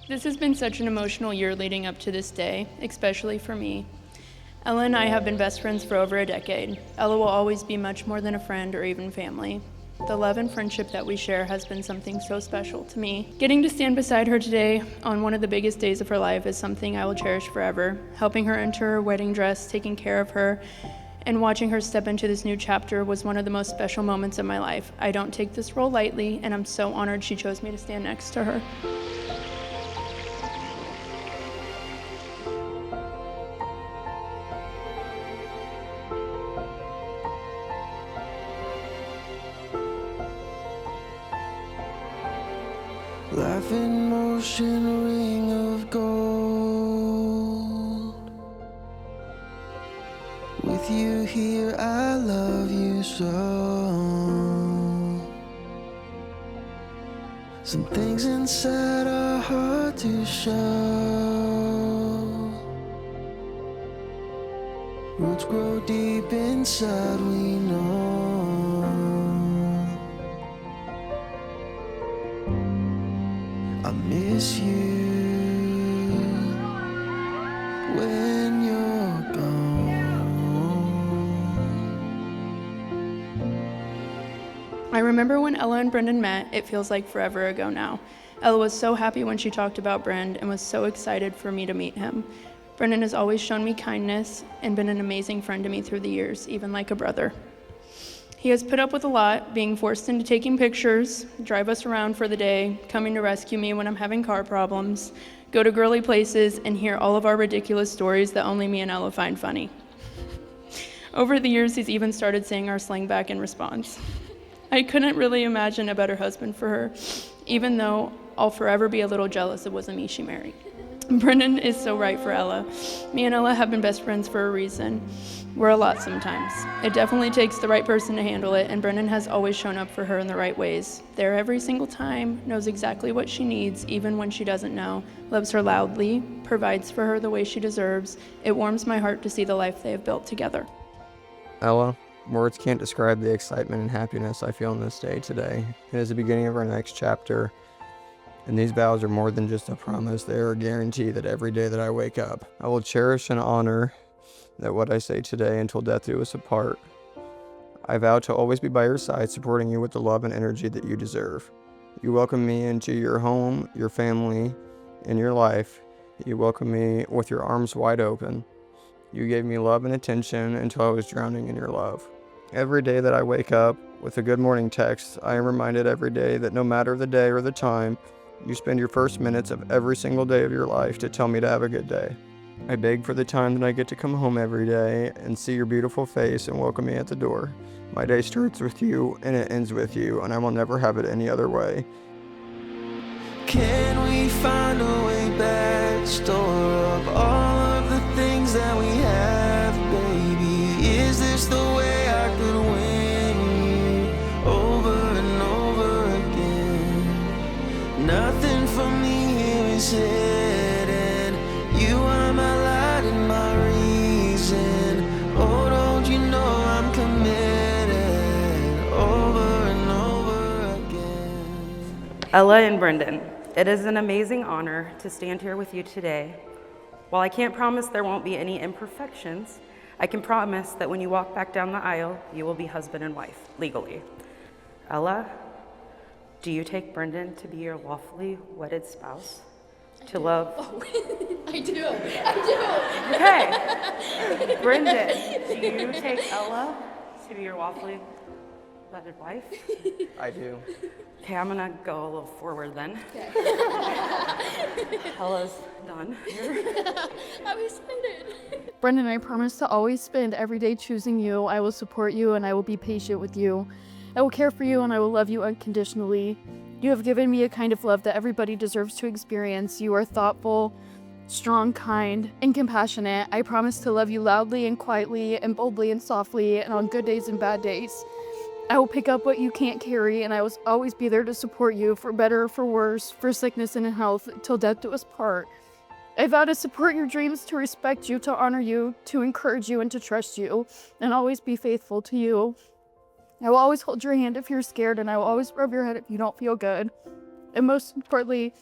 This has been such an emotional year leading up to this day, especially for me. Ella and I have been best friends for over a decade. Ella will always be much more than a friend or even family. The love and friendship that we share has been something so special to me. Getting to stand beside her today on one of the biggest days of her life is something I will cherish forever. Helping her enter her wedding dress, taking care of her, and watching her step into this new chapter was one of the most special moments of my life. I don't take this role lightly, and I'm so honored she chose me to stand next to her. Life in motion, a ring of gold. With you here, I love you so. Some things inside are hard to show. Roots grow deep inside, we know. I miss you when you're gone. I remember when Ella and Brendan met. It feels like forever ago now. Ella was so happy when she talked about Bren and was so excited for me to meet him. Brendan has always shown me kindness and been an amazing friend to me through the years, even like a brother. He has put up with a lot, being forced into taking pictures, drive us around for the day, coming to rescue me when I'm having car problems, go to girly places, and hear all of our ridiculous stories that only me and Ella find funny. Over the years, he's even started saying our slang back in response. I couldn't really imagine a better husband for her, even though I'll forever be a little jealous it wasn't me she married. Brendan is so right for Ella. Me and Ella have been best friends for a reason. We're a lot sometimes. It definitely takes the right person to handle it, and Brendan has always shown up for her in the right ways. There every single time, knows exactly what she needs, even when she doesn't know, loves her loudly, provides for her the way she deserves. It warms my heart to see the life they have built together. Ella, words can't describe the excitement and happiness I feel on this day today. It is the beginning of our next chapter, and these vows are more than just a promise. They are a guarantee that every day that I wake up, I will cherish and honor that what I say today until death do us apart. I vow to always be by your side, supporting you with the love and energy that you deserve. You welcome me into your home, your family, and your life. You welcome me with your arms wide open. You gave me love and attention until I was drowning in your love. Every day that I wake up with a good morning text, I am reminded every day that no matter the day or the time, you spend your first minutes of every single day of your life to tell me to have a good day. I beg for the time that I get to come home every day and see your beautiful face and welcome me at the door. My day starts with you and it ends with you, and I will never have it any other way. Can we find a way back? Store up all of the things that we have, baby. Is this the way I could win you over and over again? Nothing for me here is hidden. You are my light and my reason. Oh, don't you know I'm committed over and over again. Ella and Brendan, it is an amazing honor to stand here with you today. While I can't promise there won't be any imperfections, I can promise that when you walk back down the aisle, you will be husband and wife, legally. Ella, do you take Brendan to be your lawfully wedded spouse? To love? Oh, I do. Okay. Brendan, do you take Ella to be your lawfully wedded wife? I do. Okay, I'm gonna go a little forward then. Okay. Ella's done here. I'm excited. Brendan, I promise to always spend every day choosing you. I will support you and I will be patient with you. I will care for you and I will love you unconditionally. You have given me a kind of love that everybody deserves to experience. You are thoughtful, strong, kind, and compassionate. I promise to love you loudly and quietly and boldly and softly and on good days and bad days. I will pick up what you can't carry, and I will always be there to support you, for better or for worse, for sickness and in health, till death do us part. I vow to support your dreams, to respect you, to honor you, to encourage you, and to trust you, and always be faithful to you. I will always hold your hand if you're scared, and I will always rub your head if you don't feel good. And most importantly,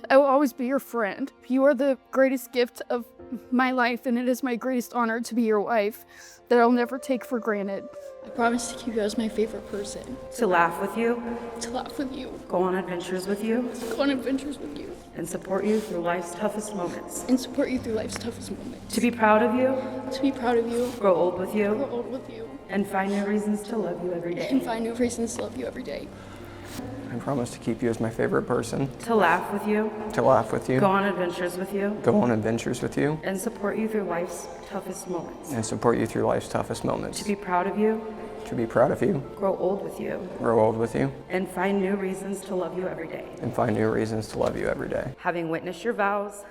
I will always be your friend. You are the greatest gift of my life, and it is my greatest honor to be your wife that I'll never take for granted. I promise to keep you as my favorite person. To laugh with you, To laugh with you, go on adventures with you, go on adventures with you, and support you through life's toughest moments. and support you through life's toughest moments. To be proud of you, To be proud of you, grow old with grow you, old with you, and find new reasons to love you every and day. find new reasons to love you every day. I promise to keep you as my favorite person, To laugh with you, to laugh with you, go on adventures with you, go on adventures with you, and support you through life's toughest moments. and support you through life's toughest moments. To be proud of you, To be proud of you, grow old with you, grow old with you, and find new reasons to love you every day. and find new reasons to love you every day. Having witnessed your vows,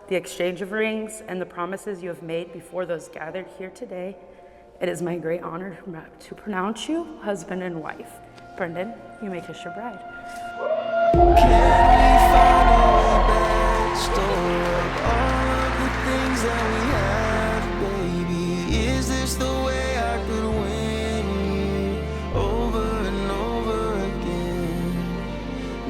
the exchange of rings, and the promises you have made before those gathered here today, it is my great honor to pronounce you husband and wife. Brendan, you may kiss your bride. Can we find a way back? Store up all of the things that we have, baby. Is this the way I could win you over and over again?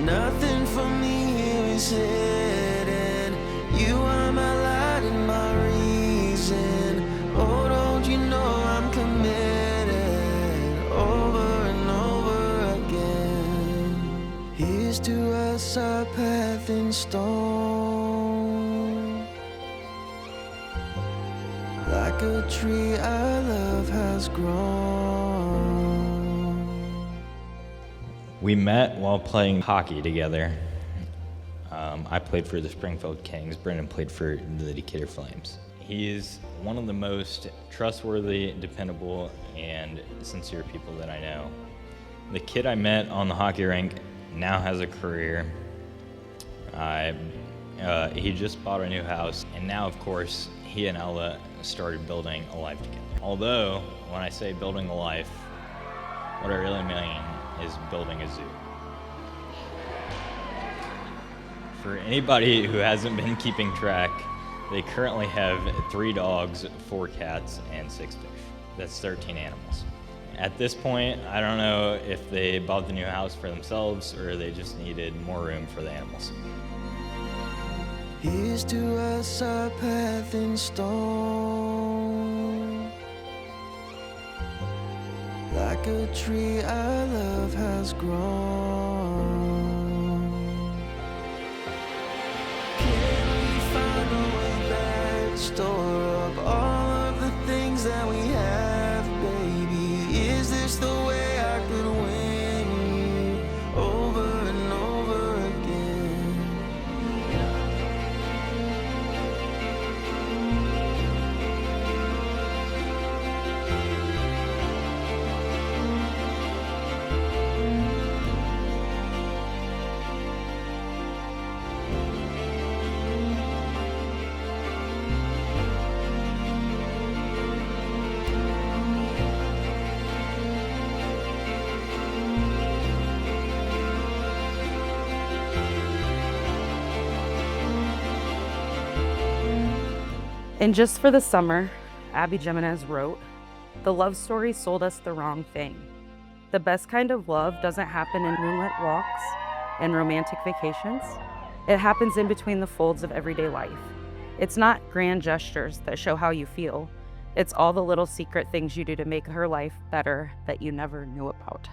Nothing for me here is hidden. You are my light and my reason. Oh, don't you know I'm committed over and over again. Here's to us, our path in stone. Like a tree our love has grown. We met while playing hockey together. I played for the Springfield Kings. Brendan played for the Decatur Flames. He's one of the most trustworthy, dependable, and sincere people that I know. The kid I met on the hockey rink now has a career. He just bought a new house, and now, of course, he and Ella started building a life together. Although, when I say building a life, what I really mean is building a zoo. For anybody who hasn't been keeping track, they currently have 3 dogs, 4 cats, and 6 fish. That's 13 animals. At this point, I don't know if they bought the new house for themselves or they just needed more room for the animals. Here's to us, our path in stone. Like a tree our love has grown. Can we find a way back? Store up all of the things that we have, baby. Is this the way I could win you over and over again? And just for the summer, Abby Jimenez wrote, "The love story sold us the wrong thing. The best kind of love doesn't happen in moonlit walks and romantic vacations. It happens in between the folds of everyday life. It's not grand gestures that show how you feel. It's all the little secret things you do to make her life better that you never knew about."